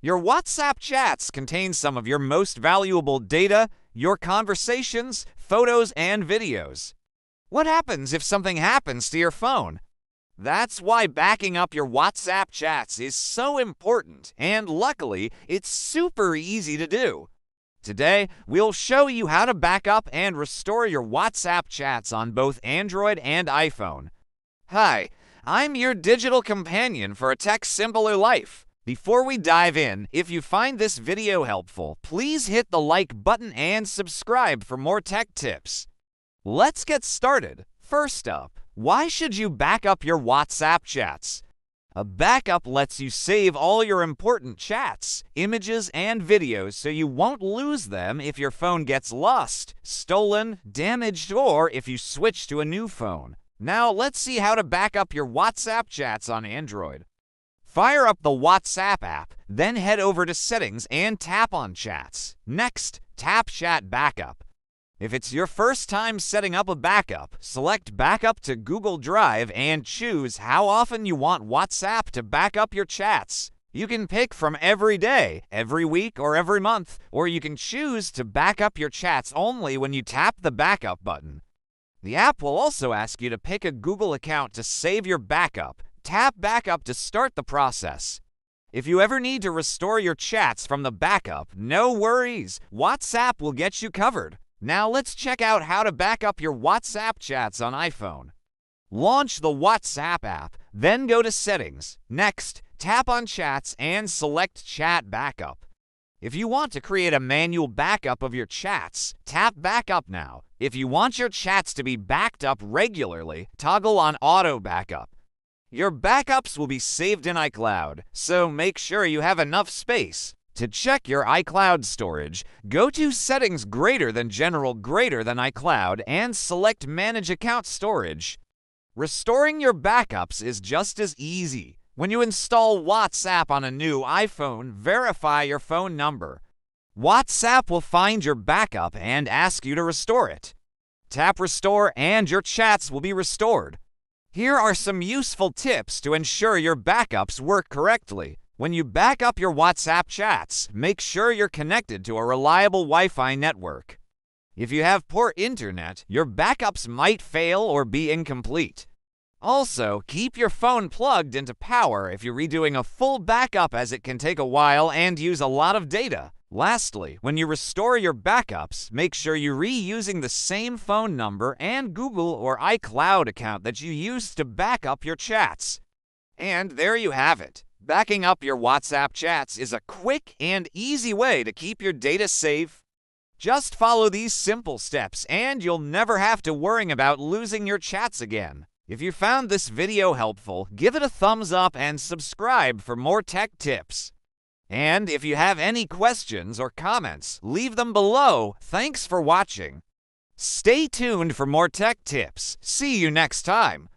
Your WhatsApp chats contain some of your most valuable data, your conversations, photos, and videos. What happens if something happens to your phone? That's why backing up your WhatsApp chats is so important, and luckily, it's super easy to do. Today, we'll show you how to back up and restore your WhatsApp chats on both Android and iPhone. Hi, I'm your digital companion for a tech simpler life. Before we dive in, if you find this video helpful, please hit the like button and subscribe for more tech tips. Let's get started. First up, why should you back up your WhatsApp chats? A backup lets you save all your important chats, images, and videos so you won't lose them if your phone gets lost, stolen, damaged, or if you switch to a new phone. Now let's see how to back up your WhatsApp chats on Android. Fire up the WhatsApp app, then head over to Settings and tap on Chats. Next, tap Chat Backup. If it's your first time setting up a backup, select Backup to Google Drive and choose how often you want WhatsApp to back up your chats. You can pick from every day, every week, or every month, or you can choose to back up your chats only when you tap the Backup button. The app will also ask you to pick a Google account to save your backup. Tap Backup to start the process. If you ever need to restore your chats from the backup, no worries, WhatsApp will get you covered. Now let's check out how to back up your WhatsApp chats on iPhone. Launch the WhatsApp app, then go to Settings. Next, tap on Chats and select Chat Backup. If you want to create a manual backup of your chats, tap Backup now. If you want your chats to be backed up regularly, toggle on Auto Backup. Your backups will be saved in iCloud, so make sure you have enough space. To check your iCloud storage, go to Settings greater than General greater than iCloud and select Manage Account Storage. Restoring your backups is just as easy. When you install WhatsApp on a new iPhone, verify your phone number. WhatsApp will find your backup and ask you to restore it. Tap Restore and your chats will be restored. Here are some useful tips to ensure your backups work correctly. When you back up your WhatsApp chats, make sure you're connected to a reliable Wi-Fi network. If you have poor internet, your backups might fail or be incomplete. Also, keep your phone plugged into power if you're redoing a full backup, as it can take a while and use a lot of data. Lastly, when you restore your backups, make sure you're reusing the same phone number and Google or iCloud account that you used to back up your chats. And there you have it. Backing up your WhatsApp chats is a quick and easy way to keep your data safe. Just follow these simple steps and you'll never have to worry about losing your chats again. If you found this video helpful, give it a thumbs up and subscribe for more tech tips. And if you have any questions or comments, leave them below. Thanks for watching. Stay tuned for more tech tips. See you next time.